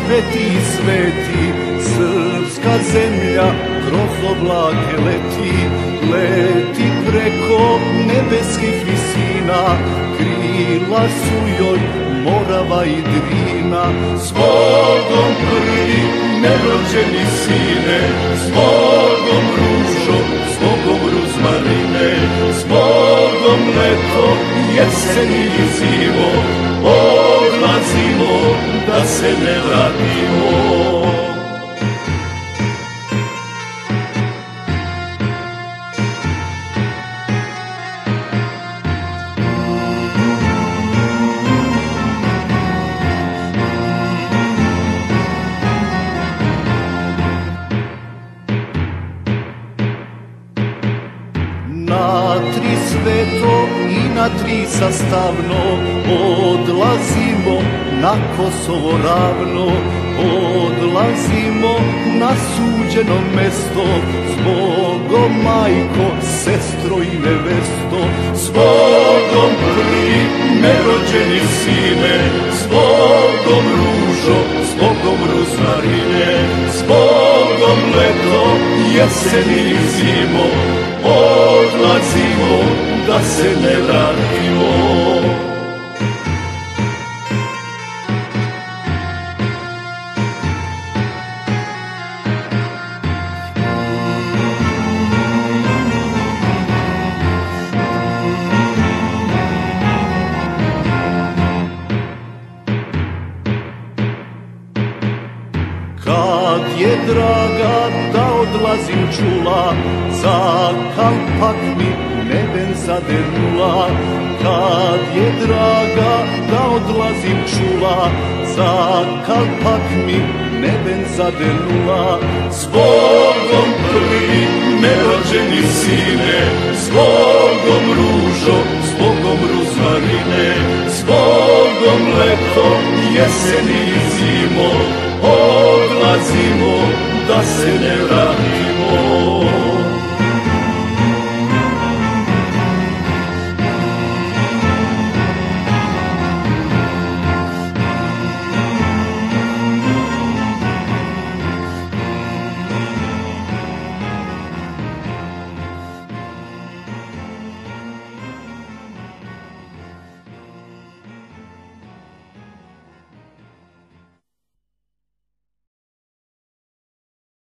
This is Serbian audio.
sveti, sveti, srpska zemlja kroz oblake leti, leti preko nebeskih visina, krila su joj Morava i Drina. S Bogom prvi nerođeni sine, s Bogom ružo, s Bogom ruzmarine, s Bogom leto, jesen i zimo, odlazimo da se ne vratimo. Na tri sveto i na tri sastavno odlazimo na Kosovo ravno, odlazimo na suđeno mesto, s Bogom majko, sestro i nevesto, s Bogom prvi nerođeni sine, s Bogom ružo, s Bogom ruzmarine, s Bogom leto, jesen i zimo, odlazimo da se ne vratimo. Kad je draga da odlazim čula, za kalpak mi neben zadenula. Kad je draga da odlazim čula, za kalpak mi neben zadenula. S Bogom prvi nerođeni sine, s Bogom ružo, s Bogom ruzmarine, s Bogom leto, jesen i zimo, odlazimo da se ne vratimo.